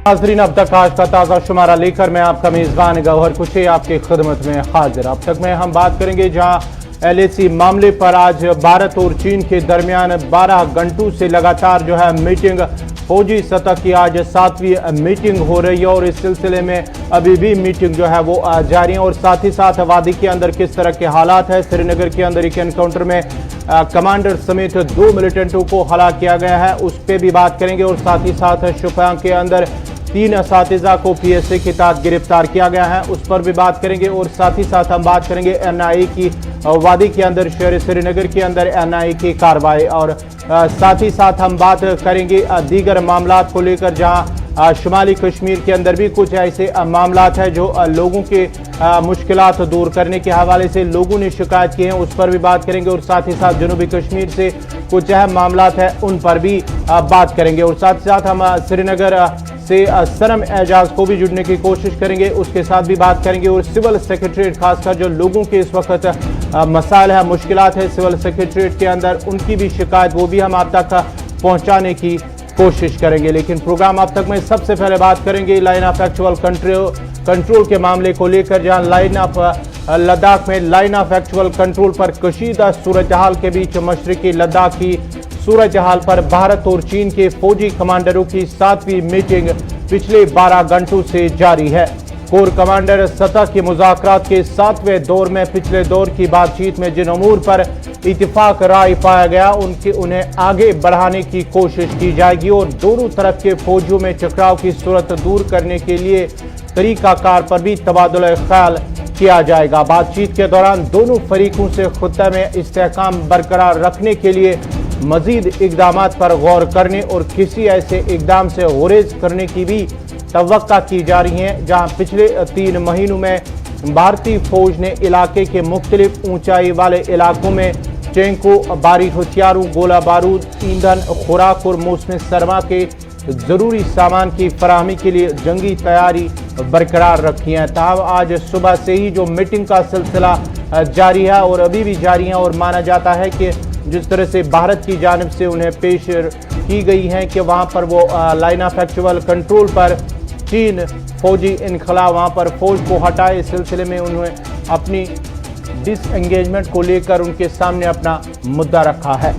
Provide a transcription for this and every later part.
नाज़रीन, अब तक आज का ताज़ा शुमारा लेकर मैं आपका मेज़बान गौहर कुछे आपकी खिदमत में हाजिर। अब तक में हम बात करेंगे जहां LAC मामले पर आज भारत और चीन के दरमियान 12 घंटों से लगातार जो है मीटिंग, फौजी सतह की आज 7वीं मीटिंग हो रही है और इस सिलसिले में अभी भी मीटिंग जो है वो जारी है। और साथ ही साथ वादी के अंदर किस तरह के हालात है, श्रीनगर के अंदर एक एनकाउंटर में कमांडर समेत 2 मिलिटेंटों को हलाक किया गया है, उस पर भी बात करेंगे। और साथ ही साथ शोपियां के अंदर 3 असातिज़ा को PSA के तहत गिरफ्तार किया गया है, उस पर भी बात करेंगे। और साथ ही साथ हम बात करेंगे NIA की वादी के अंदर शहर श्रीनगर के अंदर NIA की कार्रवाई, और साथ ही साथ हम बात करेंगे दीगर मामलात को लेकर जहां शुमाली कश्मीर के अंदर भी कुछ ऐसे मामलात हैं जो लोगों के मुश्किलात दूर करने के हवाले से लोगों ने शिकायत की हैं, उस पर भी बात करेंगे। और साथ ही साथ जनूबी कश्मीर से कुछ अहम मामलात हैं, उन पर भी बात करेंगे। और साथ ही साथ हम श्रीनगर से सनम एजाज को भी जुड़ने की कोशिश करेंगे, उसके साथ भी बात करेंगे। और सिविल सेक्रेटरीट खासकर जो लोगों के इस वक्त मसाइल है, मुश्किलात है सिविल सेक्रेटरीट के अंदर, उनकी भी शिकायत वो भी हम आप तक पहुंचाने की कोशिश करेंगे। लेकिन प्रोग्राम अब तक में सबसे पहले बात करेंगे लाइन ऑफ एक्चुअल कंट्रोल के मामले को लेकर, जहां लाइन ऑफ लद्दाख में लाइन ऑफ एक्चुअल कंट्रोल पर कशीदा सूरत हाल के बीच मशरकी लद्दाख की सूरत हाल पर भारत और चीन के फौजी कमांडरों की 7वीं मीटिंग पिछले 12 घंटों से जारी है। कोर कमांडर सतह के मुज़ाकरात के 7वें दौर में पिछले दौर की बातचीत में जिन अमूर पर इत्तिफाक राय पाया गया उन्हें आगे बढ़ाने की कोशिश की जाएगी और दोनों तरफ के फौजियों में टकराव की सूरत दूर करने के लिए तरीकाकार पर भी तबादुल ख्याल किया जाएगा। बातचीत के दौरान दोनों फरीकों से खुत्ता में इस्तेहकाम बरकरार रखने के लिए मजीद इकदाम पर गौर करने और किसी ऐसे इकदाम से गुरेज करने की भी तवक्का की जा रही है, जहां पिछले 3 महीनों में भारतीय फौज ने इलाके के मुख्तलिफ ऊंचाई वाले इलाकों में टैंकों, भारी हथियारों, गोला बारूद, ईंधन, खुराक और मौसम सरमा के जरूरी सामान की फराहमी के लिए जंगी तैयारी बरकरार रखी है। ताहम आज सुबह से ही जो मीटिंग का सिलसिला जारी है और अभी भी जारी है, और माना जाता है कि जिस तरह से भारत की जानिब से उन्हें पेश की गई है कि वहाँ पर वो लाइन ऑफ एक्चुअल कंट्रोल पर चीन फौजी इनखला वहाँ पर फौज को हटाए, इस सिलसिले में उन्होंने अपनी डिसएंगेजमेंट को लेकर उनके सामने अपना मुद्दा रखा है।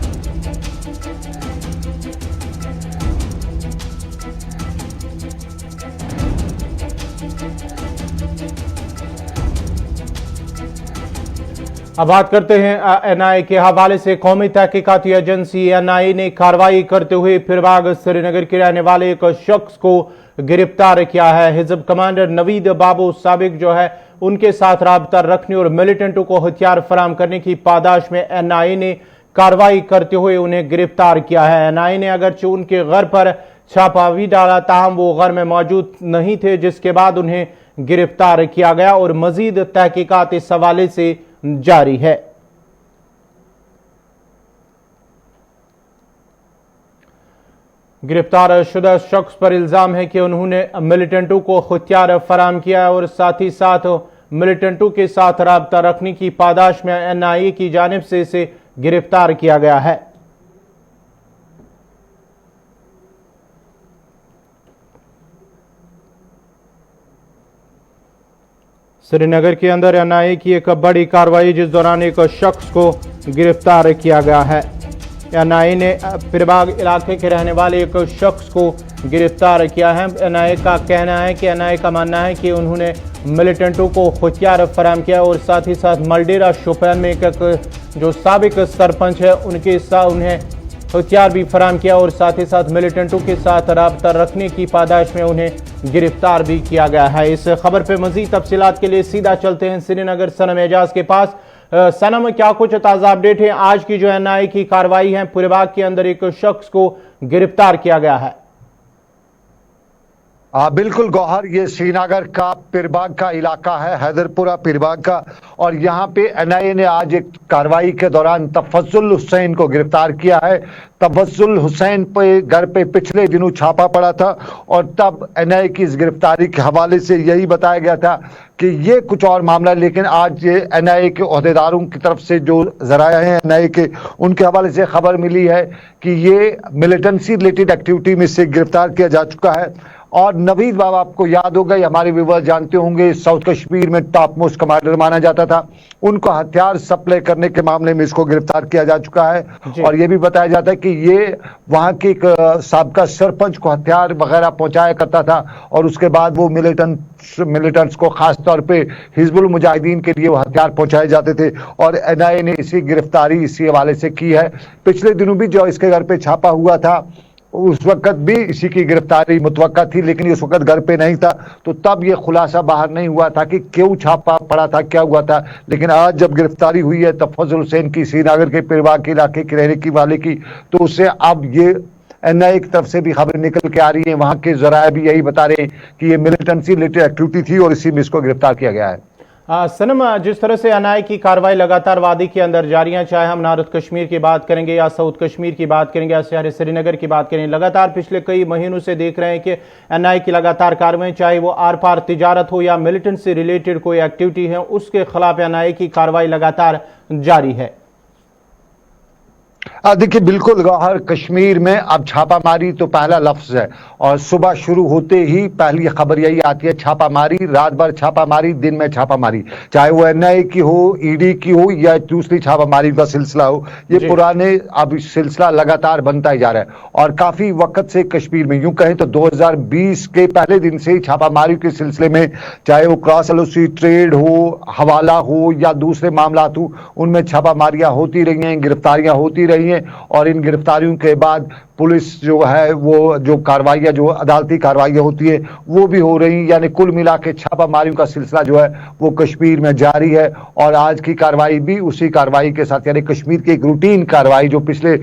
अब बात करते हैं NIA के हवाले से। कौमी तहकीकाती एजेंसी NIA ने कार्रवाई करते हुए फिरबाग श्रीनगर के रहने वाले एक शख्स को गिरफ्तार किया है। हिजब कमांडर नवीद बाबू साबिक जो है उनके साथ राबता रखने और मिलिटेंटों को हथियार फराम करने की पादाश में NIA ने कार्रवाई करते हुए उन्हें गिरफ्तार किया है। NIA ने अगरचे उनके घर पर छापा भी डाला, ताहम वो घर में मौजूद नहीं थे, जिसके बाद उन्हें गिरफ्तार किया गया और मजीद तहकीकात इस हवाले से जारी है। गिरफ्तार शुदा शख्स पर इल्जाम है कि उन्होंने मिलिटेंटों को हथियार फराम किया और साथ ही साथ मिलिटेंटों के साथ राबता रखने की पादाश में NIA की जानिब से इसे गिरफ्तार किया गया है। श्रीनगर के अंदर NIA की एक बड़ी कार्रवाई, जिस दौरान एक शख्स को गिरफ्तार किया गया है। NIA ने फिरबाग इलाके के रहने वाले एक शख्स को गिरफ्तार किया है। NIA का कहना है कि NIA का मानना है कि उन्होंने मिलिटेंटों को हथियार फराम किया और साथ ही साथ मलडेरा शोपियान में एक जो साबिक सरपंच है उनके साथ उन्हें हथियार भी फराम किया और साथ ही साथ मिलिटेंटों के साथ राबता रखने की पादाश में उन्हें गिरफ्तार भी किया गया है। इस खबर पर मजीद तफसीलात के लिए सीधा चलते हैं श्रीनगर सनम एजाज के पास। सनम, क्या कुछ ताज़ा अपडेट है? आज की जो NIA की कार्रवाई है, फिरबाग के अंदर एक शख्स को गिरफ्तार किया गया है। बिल्कुल गौहर, ये श्रीनगर का फिरबाग का इलाका है, हैदरपुरा फिरबाग का, और यहाँ पे NIA ने आज एक कार्रवाई के दौरान तफज्जुल हुसैन को गिरफ्तार किया है। तफज्जुल हुसैन पे घर पे पिछले दिनों छापा पड़ा था और तब NIA की इस गिरफ्तारी के हवाले से यही बताया गया था कि ये कुछ और मामला, लेकिन आज ये NIA के ओहदेदारों की तरफ से जो जराया है NIA के, उनके हवाले से खबर मिली है कि ये मिलिटेंसी रिलेटेड एक्टिविटी में से गिरफ्तार किया जा चुका है और नवीद बाबा आपको याद होगा, हमारे व्यूअर्स जानते होंगे, साउथ कश्मीर में टॉप मोस्ट कमांडर माना जाता था। उनको हथियार सप्लाई करने के मामले में इसको गिरफ्तार किया जा चुका है। और यह भी बताया जाता है कि ये वहां के एक साबका सरपंच को हथियार वगैरह पहुंचाया करता था और उसके बाद वो मिलिटेंट्स को, खासतौर पे हिजबुल मुजाहिदीन के लिए वो हथियार पहुंचाए जाते थे। और एनआईए ने इसी गिरफ्तारी इसी हवाले से की है। पिछले दिनों भी जो इसके घर पे छापा हुआ था, उस वक्त भी इसी की गिरफ्तारी मुतवक्का थी, लेकिन उस वक्त घर पे नहीं था, तो तब ये खुलासा बाहर नहीं हुआ था कि क्यों छापा पड़ा था, क्या हुआ था। लेकिन आज जब गिरफ्तारी हुई है तफज्जुल हुसैन की, श्रीनगर के पिरबाग के इलाके के रहने की वाले की, तो उससे अब ये एनआईए की तरफ से भी खबर निकल के आ रही है, वहां के जराये भी यही बता रहे हैं कि ये मिलिटेंसी रिलेटेड एक्टिविटी थी और इसी में इसको गिरफ्तार किया गया है। सनम, जिस तरह से एनआईए की कार्रवाई लगातार वादी के अंदर जारी है, चाहे हम नॉर्थ कश्मीर की बात करेंगे या साउथ कश्मीर की बात करेंगे या शहर श्रीनगर की बात करेंगे, लगातार पिछले कई महीनों से देख रहे हैं कि एनआईए की लगातार कार्रवाई, चाहे वो आर पार तिजारत हो या मिलिटेंट से रिलेटेड कोई एक्टिविटी है, उसके खिलाफ एनआईए की कार्रवाई लगातार जारी है। देखिए, बिल्कुल गौहर, कश्मीर में अब छापामारी तो पहला लफ्ज है और सुबह शुरू होते ही पहली खबर यही आती है, छापामारी, रात भर छापामारी, दिन में छापामारी, चाहे वो एनआईए की हो, ईडी की हो या दूसरी छापामारी का सिलसिला हो। ये पुराने अब सिलसिला लगातार बनता ही जा रहा है और काफी वक्त से कश्मीर में, यूं कहें तो 2020 के पहले दिन से ही छापामारी के सिलसिले में, चाहे वो क्रॉस एलओसी ट्रेड हो, हवाला हो या दूसरे मामला हो, उनमें छापामारियां होती रही हैं, गिरफ्तारियां होती रही हैं। और इन गिरफ्तारियों के बाद पुलिस जो है वो जो कार्रवाइयां, जो अदालती कार्रवाइयां होती है वो भी हो रही, यानी कुल मिला के छापामारियों का सिलसिला जो है वो कश्मीर में जारी है। और आज की कार्रवाई भी उसी कार्रवाई के साथ, यानी कश्मीर की एक रूटीन कार्रवाई जो पिछले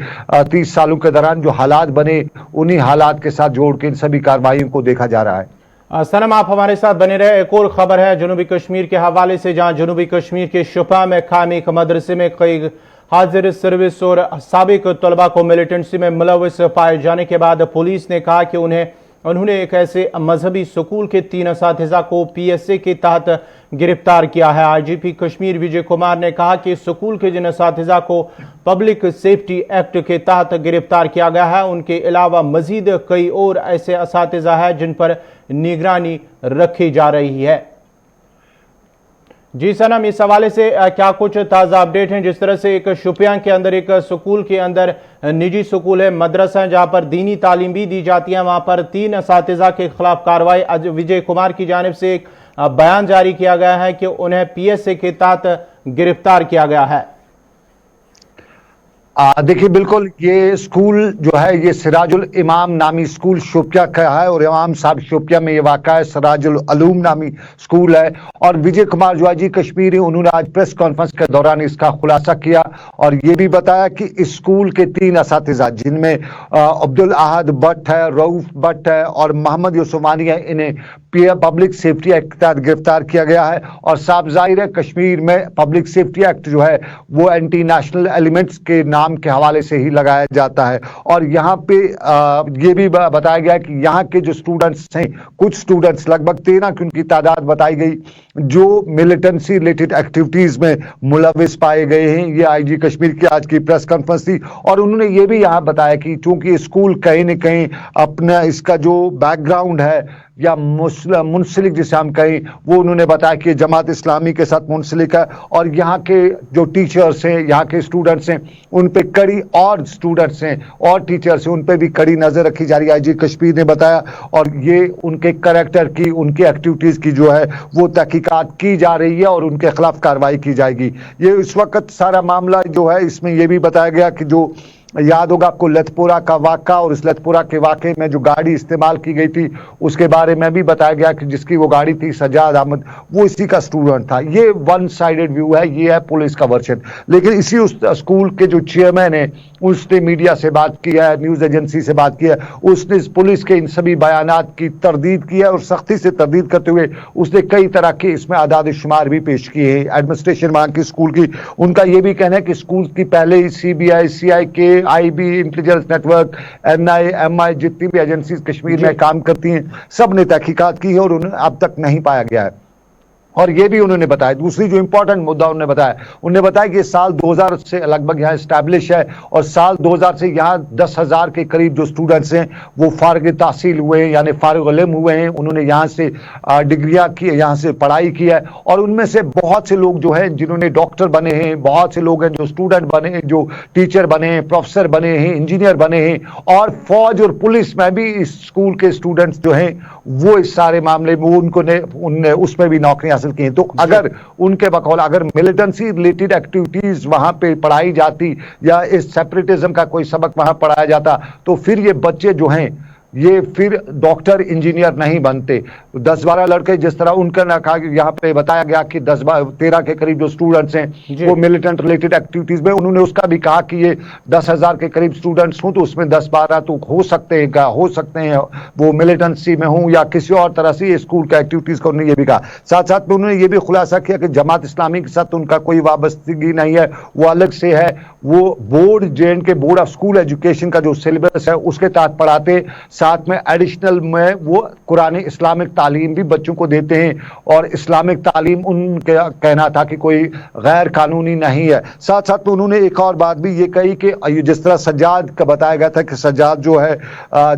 30 सालों के दौरान जो हालात बने, उन्हीं हालात के साथ जोड़ के इन सभी कार्रवाइयों को देखा जा रहा है। सनम, आप हमारे साथ बने रहे। एक और खबर है जनूबी कश्मीर के हवाले से, जहां जनूबी कश्मीर के शुपा में कायम एक मदरसे में कई हाजिर सर्विस और साबिक तलबा को मिलिटेंसी में मुलविस पाए जाने के बाद पुलिस ने कहा कि उन्होंने एक ऐसे मजहबी स्कूल के 3 असातिज़ा को पीएसए के तहत गिरफ्तार किया है। आईजीपी कश्मीर विजय कुमार ने कहा कि स्कूल के जिन असातिज़ा को पब्लिक सेफ्टी एक्ट के तहत गिरफ्तार किया गया है, उनके अलावा मजीद कई और ऐसे असातिज़ा हैं जिन पर निगरानी रखी जा रही है। जी सनम, इस हवाले से क्या कुछ ताज़ा अपडेट हैं? जिस तरह से एक शुपियां के अंदर एक स्कूल के अंदर निजी स्कूल है, मदरसा है, जहां पर दीनी तालीम भी दी जाती है, वहां पर 3 असातिज़ा के खिलाफ कार्रवाई, विजय कुमार की जानिब से एक बयान जारी किया गया है कि उन्हें पीएसए के तहत गिरफ्तार किया गया है। देखिए, बिल्कुल ये स्कूल जो है ये सिराजुल इमाम नामी स्कूल शोपिया का है और इमाम साहब शोपिया में ये वाक़ा है। सिराजुल अलूम नामी स्कूल है और विजय कुमार जो जी कश्मीरी, उन्होंने आज प्रेस कॉन्फ्रेंस के दौरान इसका खुलासा किया और ये भी बताया कि इस स्कूल के 3 असातिज़ा, जिनमें अब्दुल अहद भट्ट है, रऊफ भट्ट है और मोहम्मद यूसुफानी है, इन्हें पब्लिक सेफ्टी एक्ट के तहत गिरफ्तार किया गया है। और साफ जाहिर है कश्मीर में पब्लिक सेफ्टी एक्ट जो है वो एंटी नेशनल एलिमेंट्स के नाम के हवाले से ही लगाया जाता है। और यहाँ पे ये भी बताया गया कि यहाँ के जो स्टूडेंट्स हैं, कुछ स्टूडेंट्स, लगभग 13 की उनकी तादाद बताई गई, जो मिलिटेंसी रिलेटेड एक्टिविटीज में मुलविस पाए गए हैं। ये आईजी कश्मीर की आज की प्रेस कॉन्फ्रेंस थी और उन्होंने ये भी यहाँ बताया कि चूंकि स्कूल कहीं न कहीं अपना इसका जो बैकग्राउंड है या मुंसलिक जिसे हम कहें, वो उन्होंने बताया कि जमात इस्लामी के साथ मुंसलिक है और यहाँ के जो टीचर्स हैं, यहाँ के स्टूडेंट्स हैं, उन पे कड़ी, और स्टूडेंट्स हैं और टीचर्स हैं, उन पे भी कड़ी नजर रखी जा रही है, आईजी कश्मीर ने बताया। और ये उनके कैरेक्टर की, उनकी एक्टिविटीज की जो है वो तहकीकात की जा रही है और उनके खिलाफ कार्रवाई की जाएगी। ये इस वक्त सारा मामला जो है, इसमें यह भी बताया गया कि जो याद होगा आपको लतपुरा का वाक़ा, और इस लतपुरा के वाक़े में जो गाड़ी इस्तेमाल की गई थी उसके बारे में भी बताया गया कि जिसकी वो गाड़ी थी सज्जाद अहमद, वो इसी का स्टूडेंट था। ये वन साइडेड व्यू है, ये है पुलिस का वर्जन। लेकिन इसी उस स्कूल के जो चेयरमैन है, उसने मीडिया से बात की है, न्यूज़ एजेंसी से बात की है, उसने पुलिस के इन सभी बयानात की तरदीद की है और सख्ती से तरदीद करते हुए उसने कई तरह के इसमें आदाद शुमार भी पेश किए हैं। एडमिनिस्ट्रेशन वहाँ की स्कूल की, उनका ये भी कहना है कि स्कूल की पहले ही CBI, CIK, IB, intelligence network, NI, MI, जितनी भी एजेंसीज कश्मीर में काम करती हैं, सब ने तहकीकात की है और उन्हें अब तक नहीं पाया गया है। और ये भी उन्होंने बताया। दूसरी जो इंपॉर्टेंट मुद्दा उन्होंने बताया कि साल 2000 से लगभग यहाँ स्टैब्लिश है और साल 2000 से यहाँ 10,000 के करीब जो स्टूडेंट्स हैं वो फारिग तहसील हुए हैं, यानी फारिग इल्म हुए हैं। उन्होंने यहाँ से डिग्रियां की, यहाँ से पढ़ाई की है और उनमें से बहुत से लोग जो हैं जिन्होंने डॉक्टर बने हैं, बहुत से लोग हैं जो स्टूडेंट बने हैं, जो टीचर बने हैं, प्रोफेसर बने हैं, इंजीनियर बने हैं और फौज और पुलिस में भी इस स्कूल के स्टूडेंट्स जो हैं वो इस सारे मामले में उनने उसमें भी नौकरी हासिल की है। तो अगर उनके बकौल अगर मिलिटेंसी रिलेटेड एक्टिविटीज वहां पे पढ़ाई जाती या इस सेपरेटिज्म का कोई सबक वहां पढ़ाया जाता तो फिर ये बच्चे जो हैं ये फिर डॉक्टर इंजीनियर नहीं बनते। 10-12 लड़के जिस तरह उनका ना कहा यहाँ पे बताया गया कि 10-13 के करीब जो स्टूडेंट्स हैं वो मिलिटेंट रिलेटेड एक्टिविटीज में, उन्होंने उसका भी कहा कि ये 10,000 के करीब स्टूडेंट्स हों तो उसमें 10-12 तो हो सकते हैं वो मिलिटेंसी में हों या किसी और तरह से स्कूल का एक्टिविटीज को उन्होंने ये भी कहा। साथ साथ में उन्होंने ये भी खुलासा किया कि जमात इस्लामी के साथ उनका कोई वाबस्तगी नहीं है, वो अलग से है, वो बोर्ड ऑफ स्कूल एजुकेशन का जो सिलेबस है उसके तहत पढ़ाते, साथ में एडिशनल में वो कुरानी इस्लामिक तालीम भी बच्चों को देते हैं और इस्लामिक तालीम उनका कहना था कि कोई गैर कानूनी नहीं है। साथ साथ में उन्होंने एक और बात भी ये कही कि जिस तरह सज्जाद का बताया गया था कि सज्जाद जो है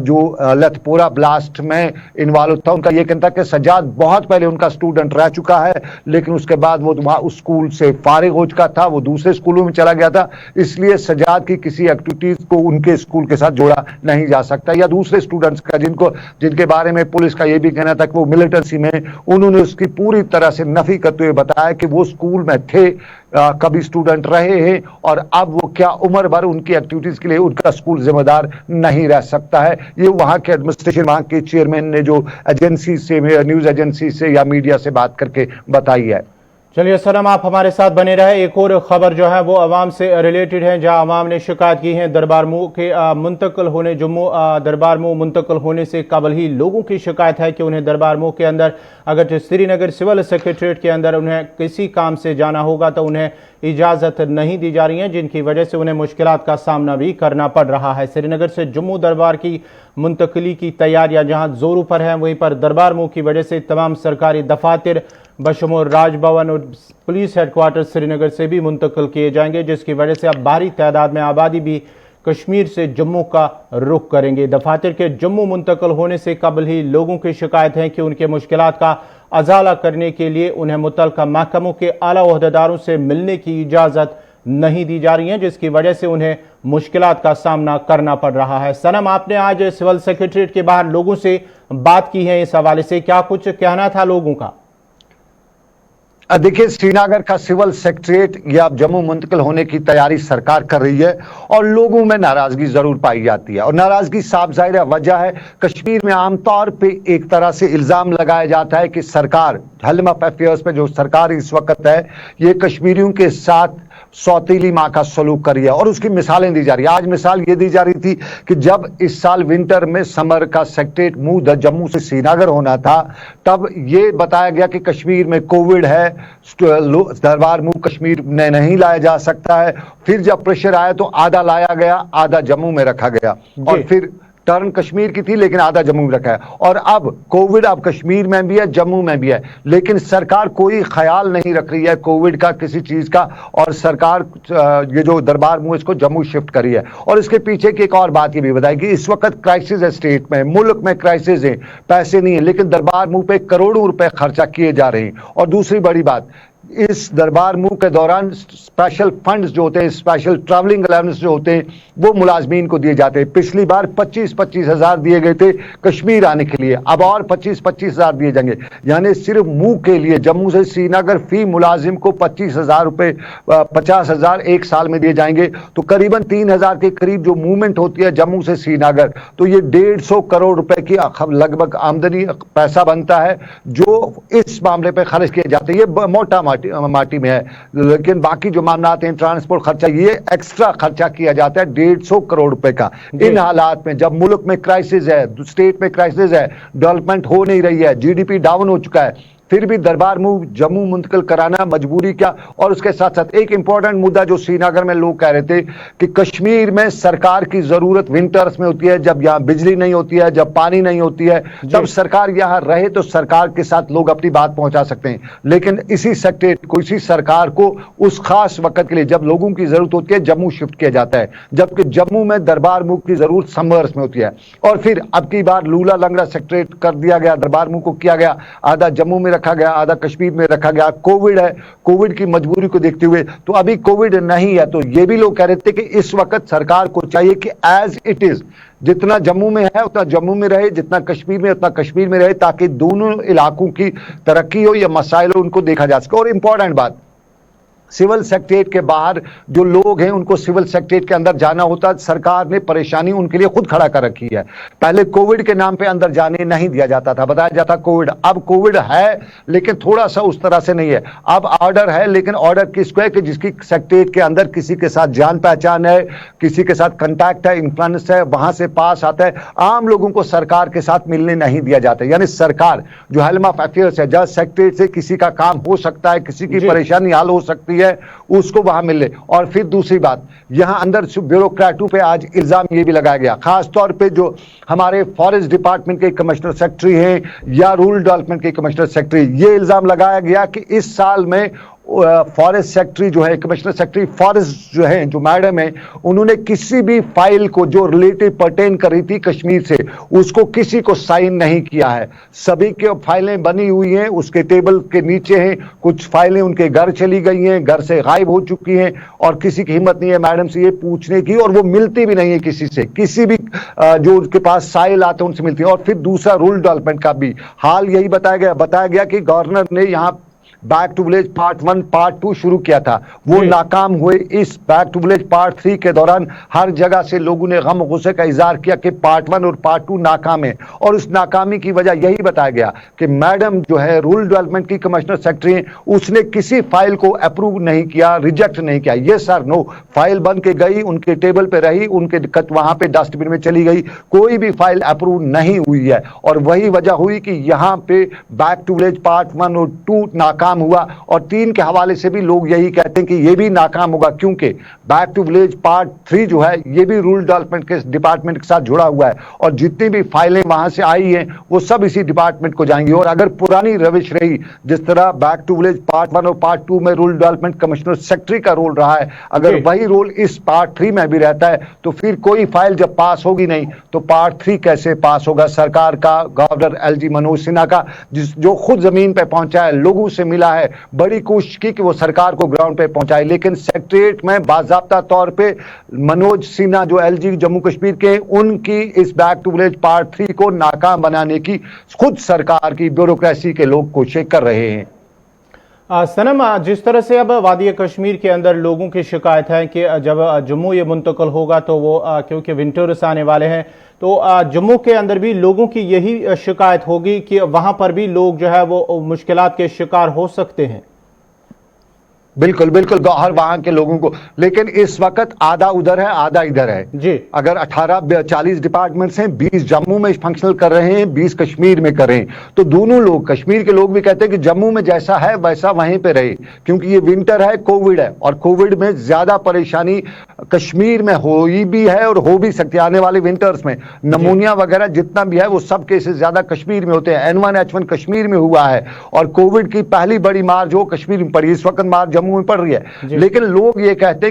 जो लथपोरा ब्लास्ट में इन्वॉल्व था, उनका ये कहना था कि सज्जाद बहुत पहले उनका स्टूडेंट रह चुका है लेकिन उसके बाद वो वहां उस स्कूल से फारिग हो चुका था, वो दूसरे स्कूलों में चला गया था, इसलिए सज्जाद की किसी एक्टिविटीज को उनके स्कूल के साथ जोड़ा नहीं जा सकता। या दूसरे स्टूडेंट्स का जिनके बारे में पुलिस का यह भी कहना था कि वो मिलिटेंसी में, उन्होंने उसकी पूरी तरह से नफी करते हुए बताया कि वो स्कूल में थे, कभी स्टूडेंट रहे हैं और अब वो क्या उम्र भर उनकी एक्टिविटीज के लिए उनका स्कूल जिम्मेदार नहीं रह सकता है। ये वहां के एडमिनिस्ट्रेशन, वहां के चेयरमैन ने जो एजेंसी से, न्यूज एजेंसी से या मीडिया से बात करके बताई है। चलिए सनम, आप हमारे साथ बने रहे। एक और खबर जो है वो अवाम से रिलेटेड है, जहां अवाम ने शिकायत की है दरबारमू के मुंतकिल होने, जम्मू दरबारमू मुंतकिल होने से कबल ही लोगों की शिकायत है कि उन्हें दरबारमू के अंदर, अगर श्रीनगर सिविल सेक्रेटरीट के अंदर उन्हें किसी काम से जाना होगा तो उन्हें इजाज़त नहीं दी जा रही है, जिनकी वजह से उन्हें मुश्किलात का सामना भी करना पड़ रहा है। श्रीनगर से जम्मू दरबार की मुंतकली की तैयारियां जहां जोरों पर हैं, वहीं पर दरबारमू की वजह से तमाम सरकारी दफातर बशमूल राजभवन और पुलिस हेडक्वार्टर श्रीनगर से भी मुंतकिल किए जाएंगे, जिसकी वजह से अब भारी तादाद में आबादी भी कश्मीर से जम्मू का रुख करेंगे। दफातर के जम्मू मुंतकिल होने से कबल ही लोगों की शिकायत है कि उनके मुश्किलात का अजाला करने के लिए उन्हें मुतल्लिका महकमों के आला ओहदेदारों से मिलने की इजाज़त नहीं दी जा रही है, जिसकी वजह से उन्हें मुश्किलात का सामना करना पड़ रहा है। सनम, आपने आज सिविल सेक्रेटरीट के बाहर लोगों से बात की है, इस हवाले से क्या कुछ कहना था लोगों का? देखिए, श्रीनगर का सिविल सेक्रेटरीट या जम्मू मुंतकिल होने की तैयारी सरकार कर रही है और लोगों में नाराजगी जरूर पाई जाती है और नाराजगी साफ जाहिर वजह है। कश्मीर में आमतौर पे एक तरह से इल्जाम लगाया जाता है कि सरकार, हेल्म ऑफ अफेयर्स में जो सरकार इस वक्त है, ये कश्मीरियों के साथ सौतीली माँ का सलूक करी है और उसकी मिसालें दी जा रही है। आज मिसाल ये दी जा रही थी कि जब इस साल विंटर में समर का सेक्रेटरीट मूव जम्मू से श्रीनगर होना था, तब ये बताया गया कि कश्मीर में कोविड है, दरबारमू कश्मीर में नहीं लाया जा सकता है। फिर जब प्रेशर आया तो आधा लाया गया, आधा जम्मू में रखा गया और फिर टर्न कश्मीर की थी लेकिन आधा जम्मू में रखा है। और अब कोविड अब कश्मीर में भी है, जम्मू में भी है, लेकिन सरकार कोई ख्याल नहीं रख रही है कोविड का, किसी चीज का, और सरकार ये जो दरबारमू इसको जम्मू शिफ्ट करी है। और इसके पीछे की एक और बात ये भी बताई कि इस वक्त क्राइसिस है, स्टेट में, मुल्क में क्राइसिस है, पैसे नहीं है, लेकिन दरबारमू पे करोड़ों रुपए खर्चा किए जा रहे हैं। और दूसरी बड़ी बात, इस दरबारमू के दौरान स्पेशल फंड्स जो होते हैं, स्पेशल ट्रैवलिंग अलाउंस जो होते हैं, वो मुलाजमीन को दिए जाते हैं। पिछली बार 25-25 हज़ार दिए गए थे कश्मीर आने के लिए, अब और 25-25 हज़ार दिए जाएंगे। यानी सिर्फ मुंह के लिए जम्मू से श्रीनगर फी मुलाजिम को 25,000 रुपए, 50,000 एक साल में दिए जाएंगे। तो करीबन 3,000 के करीब जो मूवमेंट होती है जम्मू से श्रीनगर, तो ये 150 करोड़ रुपए की लगभग आमदनी पैसा बनता है जो इस मामले पर खर्च किए जाते हैं। ये मोटा माटी में है, लेकिन बाकी जो मामलात हैं, ट्रांसपोर्ट खर्चा, ये एक्स्ट्रा खर्चा किया जाता है 150 करोड़ रुपए का। इन हालात में जब मुल्क में क्राइसिस है, स्टेट में क्राइसिस है, डेवलपमेंट हो नहीं रही है, जीडीपी डाउन हो चुका है, फिर भी दरबार मूव जम्मू मुंतकिल कराना मजबूरी क्या। और उसके साथ साथ एक इंपॉर्टेंट मुद्दा जो श्रीनगर में लोग कह रहे थे कि कश्मीर में सरकार की जरूरत विंटर्स में होती है, जब यहां बिजली नहीं होती है, जब पानी नहीं होती है, तब सरकार यहां रहे तो सरकार के साथ लोग अपनी बात पहुंचा सकते हैं। लेकिन इसी सेक्रेटरी को, इसी सरकार को उस खास वक्त के लिए जब लोगों की जरूरत होती है जम्मू शिफ्ट किया जाता है, जबकि जम्मू में दरबार मूव की जरूरत समर्स में होती है। और फिर अब की बार लूला लंगड़ा सेक्रेटरी कर दिया गया, दरबार मूव को किया गया, आधा जम्मू में रखा गया, आधा कश्मीर में रखा गया। कोविड है, कोविड की मजबूरी को देखते हुए, तो अभी कोविड नहीं है तो ये भी लोग कह रहे थे कि इस वक्त सरकार को चाहिए कि एज इट इज जितना जम्मू में है उतना जम्मू में रहे, जितना कश्मीर में उतना कश्मीर में रहे, ताकि दोनों इलाकों की तरक्की हो या मसाइल हो उनको देखा जा सके। और इंपॉर्टेंट बात, सिविल सेक्रेटरीट के बाहर जो लोग हैं उनको सिविल सेक्रेटरीट के अंदर जाना होता, सरकार ने परेशानी उनके लिए खुद खड़ा कर रखी है। पहले कोविड के नाम पे अंदर जाने नहीं दिया जाता था, बताया जाता कोविड, अब कोविड है लेकिन थोड़ा सा उस तरह से नहीं है। अब ऑर्डर है, लेकिन ऑर्डर किसको है कि जिसकी सेक्रेटरीट के अंदर किसी के साथ जान पहचान है, किसी के साथ कंटैक्ट है, इन्फ्लुएंस है, वहां से पास आता है। आम लोगों को सरकार के साथ मिलने नहीं दिया जाता। यानी सरकार जो हेल्म ऑफ अफेयर्स है, जहां सेक्रेटरीट से किसी का काम हो सकता है, किसी की परेशानी हल हो सकती है, उसको वहां मिले। और फिर दूसरी बात, यहां अंदर ब्यूरोक्रेटों पे आज इल्जाम ये भी लगाया गया, खासतौर पे जो हमारे फॉरेस्ट डिपार्टमेंट के कमिश्नर सेक्रेटरी हैं या रूरल डेवलपमेंट के कमिश्नर सेक्रेटरी, ये इल्जाम लगाया गया कि इस साल में फॉरेस्ट सेक्रेटरी जो है, कमिश्नर सेक्रेटरी फॉरेस्ट जो है, जो मैडम है, उन्होंने किसी भी फाइल को जो रिलेटिव पर्टेन कर रही थी कश्मीर से, उसको किसी को साइन नहीं किया है। सभी के फाइलें बनी हुई हैं, उसके टेबल के नीचे हैं, कुछ फाइलें उनके घर चली गई हैं, घर से गायब हो चुकी हैं, और किसी की हिम्मत नहीं है मैडम से ये पूछने की, और वो मिलती भी नहीं है किसी से, किसी भी जो उनके पास साइल आते हैं उनसे मिलती है। और फिर दूसरा रूरल डेवलपमेंट का भी हाल यही बताया गया कि गवर्नर ने यहाँ back to village part 1 part 2 शुरू किया था, वो नाकाम हुए। इस बैक टू विलेज पार्ट 3 के दौरान हर जगह से लोगों ने गम गुस्से का इजहार किया कि पार्ट 1 और पार्ट 2 नाकाम है। और उस नाकामी की वजह यही बताया गया कि मैडम जो है रूरल डेवलपमेंट की कमिश्नर सेक्रेटरी, उसने किसी फाइल को अप्रूव नहीं किया, रिजेक्ट नहीं किया। ये सर नो, फाइल बन के गई, उनके टेबल पे रही, उनके वहां पे डस्टबिन में चली गई, कोई भी फाइल अप्रूव नहीं हुई है। और वही वजह हुई कि यहाँ पे बैक टू विलेज पार्ट 1 और 2 नाकाम हुआ। और 3 के हवाले से भी लोग यही कहते हैं कि ये भी नाकाम होगा, क्योंकि बैक टू विलेज पार्ट 3 जो है ये भी रूरल डेवलपमेंट के डिपार्टमेंट के साथ जुड़ा हुआ है, और जितनी भी फाइलें वहां से आई हैं वो सब इसी डिपार्टमेंट को जाएंगी। और अगर पुरानी रविश रही, जिस तरह बैक टू विलेज पार्ट 1 और पार्ट 2 में रूरल डेवलपमेंट कमिश्नर सेक्रेटरी का रोल रहा है, अगर वही रोल इस पार्ट 3 में भी रहता है तो फिर कोई फाइल जब पास होगी नहीं तो पार्ट 3 कैसे पास होगा। सरकार का, गवर्नर LG मनोज सिन्हा का, जो खुद जमीन पे पहुंचा है, लोगों से मिला है, बड़ी कोशिश की कि वो सरकार को ग्राउंड पे पहुंचाए, लेकिन सेक्रेटरीट में बाकायदा तौर पे मनोज सिन्हा जो LG जम्मू कश्मीर के, उनकी इस बैक टू विलेज पार्ट 3 को नाकाम बनाने की खुद सरकार की ब्यूरोक्रेसी के लोग कोशिश कर रहे हैं। सनम, जिस तरह से अब वादी कश्मीर के अंदर लोगों की शिकायत है कि जब जम्मू ये मुंतकिल होगा तो वो क्योंकि विंटर्स आने वाले हैं, तो जम्मू के अंदर भी लोगों की यही शिकायत होगी कि वहां पर भी लोग जो है वो मुश्किलात के शिकार हो सकते हैं। बिल्कुल बिल्कुल, गौहर वहां के लोगों को, लेकिन इस वक्त आधा उधर है आधा इधर है जी। अगर 40 डिपार्टमेंट्स हैं, 20 जम्मू में फंक्शनल कर रहे हैं, 20 कश्मीर में कर रहे हैं, तो दोनों लोग, कश्मीर के लोग भी कहते हैं कि जम्मू में जैसा है वैसा वहीं पे रहे, क्योंकि ये विंटर है, कोविड है, और कोविड में ज्यादा परेशानी कश्मीर में हुई भी है और हो भी सकती है। आने वाले विंटर्स में नमूनिया वगैरह जितना भी है वो सब केसेस ज्यादा कश्मीर में होते हैं। N1H1 कश्मीर में हुआ है, और कोविड की पहली बड़ी मार जो कश्मीर में पड़ी, इस वक्त मार जम्मू में पड़ रही है। लेकिन लोग ये कहते हैं